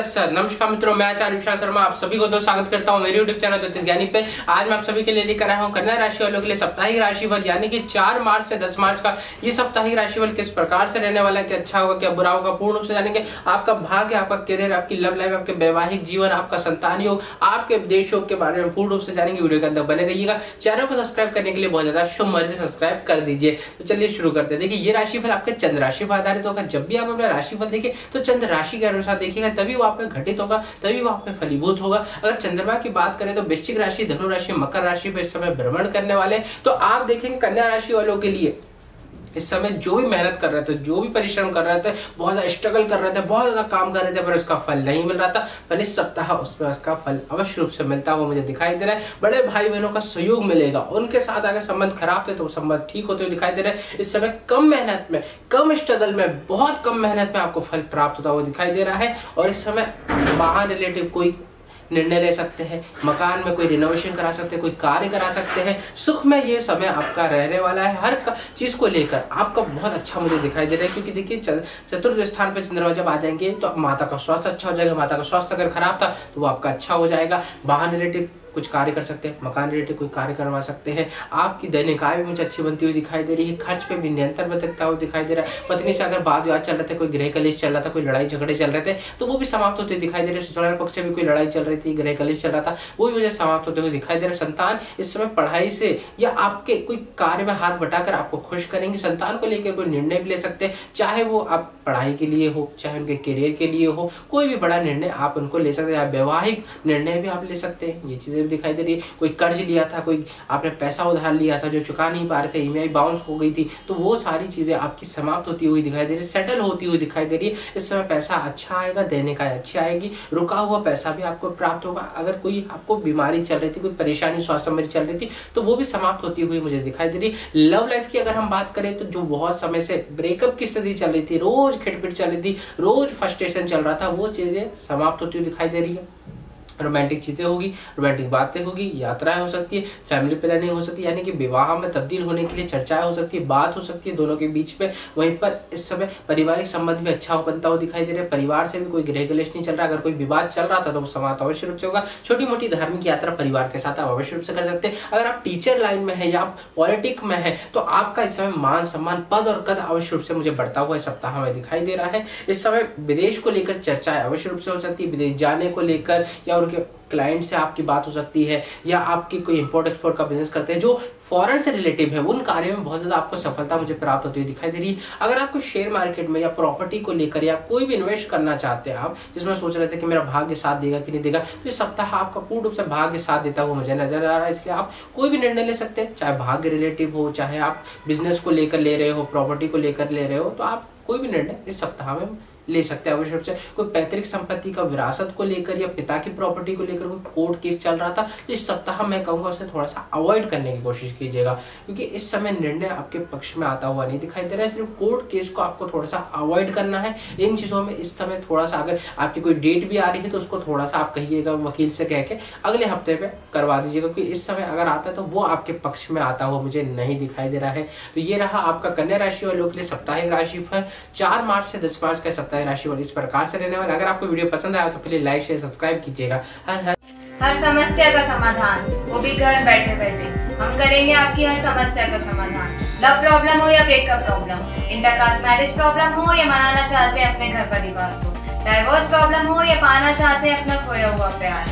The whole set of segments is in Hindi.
सर नमस्कार मित्रों, मैं आचार्य विशाल शर्मा आप सभी को स्वागत करता हूं मेरे यूट्यूब चैनल ज्योतिष ज्ञानी पे। आज मैं आप सभी के लिए लेकर आया हूं कन्या राशि वालों के लिए साप्ताहिक राशिफल, यानी कि 4 मार्च से 10 मार्च का ये साप्ताहिक राशिफल किस प्रकार से रहने वाला है, क्या अच्छा होगा क्या बुरा होगा, पूर्ण रूप से जानेंगे। आपका भाग्य, आपका करियर, आपकी लव लाइफ, आपके वैवाहिक जीवन, आपका संतान योग, आपके देश योग के बारे में पूर्ण रूप से जानेंगे। वीडियो के अंदर बने रहिएगा। चैनल को सब्सक्राइब करने के लिए बहुत ज्यादा शुभ मर्जी सब्सक्राइब कर दीजिए। तो चलिए शुरू करते हैं। देखिए, ये राशिफल आपके चंद्र राशि पर आधारित होगा। जब भी आप अपना राशिफल देखिए तो चंद्र राशि के अनुसार देखिएगा, तभी वो आप पे घटित होगा, तभी वो आप पे फलीभूत होगा। अगर चंद्रमा की बात करें तो वृश्चिक राशि, धनु राशि, मकर राशि पे इस समय भ्रमण करने वाले, तो आप देखेंगे कन्या राशि वालों के लिए इस समय जो भी मेहनत कर रहे थे, जो भी परिश्रम कर रहे थे, बहुत ज्यादा स्ट्रगल कर रहे थे, बहुत ज्यादा काम कर रहे थे, पर उसका फल नहीं मिल रहा था, पर इस सप्ताह उसका फल अवश्य रूप से मिलता हुआ मुझे दिखाई दे रहा है। बड़े भाई बहनों का सहयोग मिलेगा, उनके साथ अगर संबंध खराब थे तो संबंध ठीक होते हुए दिखाई दे रहे हैं। इस समय कम मेहनत में, कम स्ट्रगल में, बहुत कम मेहनत में आपको फल प्राप्त होता हुआ दिखाई दे रहा है। और इस समय वाहन रिलेटिव कोई निर्णय ले सकते हैं, मकान में कोई रिनोवेशन करा सकते हैं, कोई कार्य करा सकते हैं। सुख में ये समय आपका रहने वाला है। हर चीज को लेकर आपका बहुत अच्छा मुझे दिखाई दे रहा है, क्योंकि देखिए चतुर्थ स्थान पर चंद्रमा जब आ जाएंगे तो माता का स्वास्थ्य अच्छा हो जाएगा। माता का स्वास्थ्य अगर खराब था तो वो आपका अच्छा हो जाएगा। वाहन रिलेटिव कुछ कार्य कर सकते हैं, मकान रिलेटेड कोई कार्य करवा सकते हैं। आपकी दैनिक आय भी मुझे अच्छी बनती हुई दिखाई दे रही है। खर्च पे भी नियंत्रण बरतता हुआ दिखाई दे रहा है। पत्नी से अगर वाद विवाद चल रहे थे, कोई गृह कलेश चल रहा था, कोई लड़ाई झगड़े चल रहे थे, तो वो भी समाप्त होते दिखाई दे रहे। ससुराल पक्ष से भी कोई लड़ाई चल रही थी, गृह कलेश चल रहा था, वो भी मुझे समाप्त होते हुए दिखाई दे रहा है। संतान इस समय पढ़ाई से या आपके कोई कार्य में हाथ बटाकर आपको खुश करेंगे। संतान को लेकर कोई निर्णय भी ले सकते हैं, चाहे वो आप पढ़ाई के लिए हो, चाहे उनके करियर के लिए हो, कोई भी बड़ा निर्णय आप उनको ले सकते हैं। वैवाहिक निर्णय भी आप ले सकते हैं, ये चीजें भी दिखाई दे रही है। कोई कर्ज लिया था, कोई आपने पैसा उधार लिया था जो चुका नहीं पा रहे थे, ईएमआई बाउंस हो गई थी, तो वो सारी चीजें आपकी समाप्त होती हुई दिखाई दे रही है, सेटल होती हुई दिखाई दे रही है। इस समय पैसा अच्छा आएगा, देने का अच्छी आएगी, रुका हुआ पैसा भी आपको प्राप्त होगा। अगर कोई आपको बीमारी चल रही थी, कोई परेशानी स्वास्थ्य संबंधी चल रही थी, तो वो भी समाप्त होती हुई मुझे दिखाई दे रही है। लव लाइफ की अगर हम बात करें तो जो बहुत समय से ब्रेकअप की स्थिति चल रही थी, रोज खिटपिट चल रही थी, रोज फ्रस्ट्रेशन चल रहा था, वो चीजें समाप्त होती हुई दिखाई दे रही है। रोमांटिक चीजें होगी, रोमांटिक बातें होगी, यात्राएं हो सकती है, फैमिली प्लानिंग हो सकती है, यानी कि विवाह में तब्दील होने के लिए चर्चाएं हो सकती है, बात हो सकती है दोनों के बीच में। वहीं पर इस समय पारिवारिक संबंध भी अच्छा बनता हुआ दिखाई दे रहा है। परिवार से भी कोई गृह कलेश नहीं चल रहा। अगर कोई विवाद चल रहा था तो वो समाप्त अवश्य रूप से होगा। छोटी मोटी धार्मिक यात्रा परिवार के साथ आप अवश्य रूप से कर सकते हैं। अगर आप टीचर लाइन में है या आप पॉलिटिक्स में है तो आपका इस समय मान सम्मान, पद और कद अवश्य रूप से मुझे बढ़ता हुआ इस सप्ताह में दिखाई दे रहा है। इस समय विदेश को लेकर चर्चाएं अवश्य रूप से हो सकती है, विदेश जाने को लेकर, या उनके क्लाइंट से आपकी बात हो सकती है, या आपकी कोई इंपोर्ट एक्सपोर्ट का बिजनेस करते हैं जो फॉरेन से रिलेटिव है, उन कार्यों में बहुत ज्यादा आपको सफलता मुझे प्राप्त होती हुई दिखाई दे रही है। अगर आपको शेयर मार्केट में या प्रॉपर्टी को लेकर या कोई भी इन्वेस्ट करना चाहते हैं आप, जिसमें सोच रहे थे कि मेरा भाग्य साथ देगा कि नहीं देगा, तो इस सप्ताह आपका पूर्ण रूप से भाग्य साथ देता हुआ मुझे नजर आ रहा है। इसलिए आप कोई भी निर्णय ले सकते हैं, चाहे भाग्य रिलेटिव हो, चाहे आप बिजनेस को लेकर ले रहे हो, प्रॉपर्टी को लेकर ले रहे हो, तो आप कोई भी निर्णय इस सप्ताह में ले सकते हैं अवश्य रूप से। कोई पैतृक संपत्ति का विरासत को लेकर या पिता की प्रॉपर्टी को लेकर कोई कोर्ट केस चल रहा था, तो इस सप्ताह मैं कहूंगा उसे थोड़ा सा अवॉइड करने की कोशिश कीजिएगा, क्योंकि इस समय निर्णय आपके पक्ष में आता हुआ नहीं दिखाई दे रहा है। इसलिए कोर्ट केस को आपको थोड़ा सा अवॉइड करना है। इन चीजों में इस समय थोड़ा सा, अगर आपकी कोई डेट भी आ रही है तो उसको थोड़ा सा आप कहिएगा वकील से कह के अगले हफ्ते पे करवा दीजिएगा, क्योंकि इस समय अगर आता है तो वो आपके पक्ष में आता हुआ मुझे नहीं दिखाई दे रहा है। तो ये रहा आपका कन्या राशि वालों के लिए साप्ताहिक राशिफल 4 मार्च से 10 मार्च का साप्ताहिक राशिफल इस प्रकार से रहने वाला। अगर आपको वीडियो पसंद आया तो प्लीज लाइक शेयर सब्सक्राइब कीजिएगा। हर समस्या का समाधान, वो भी घर बैठे बैठे। हम करेंगे आपकी हर समस्या का समाधान। लव प्रॉब्लम हो या breakup problem, intercaste marriage problem हो या मनाना चाहते हैं अपने घर परिवार को, डाइवोर्स प्रॉब्लम हो या पाना चाहते हैं अपना खोया हुआ प्यार,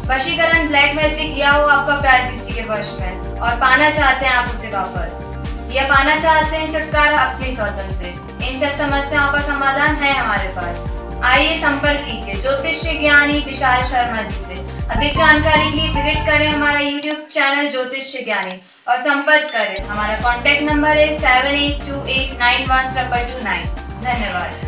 वशीकरण, ब्लैक मैजिक, या हो आपका प्यार किसी के वश में और पाना चाहते हैं आप उसे वापस, या पाना चाहते हैं छुटकारा अपनी स्वतंत्र से, इन सब समस्याओं का समाधान है हमारे पास। आइए संपर्क कीजिए ज्योतिष ज्ञानी विशाल शर्मा जी से। अधिक जानकारी के लिए विजिट करें हमारा YouTube चैनल ज्योतिष ज्ञानी और संपर्क करें। हमारा कॉन्टैक्ट नंबर है 7828912229। धन्यवाद।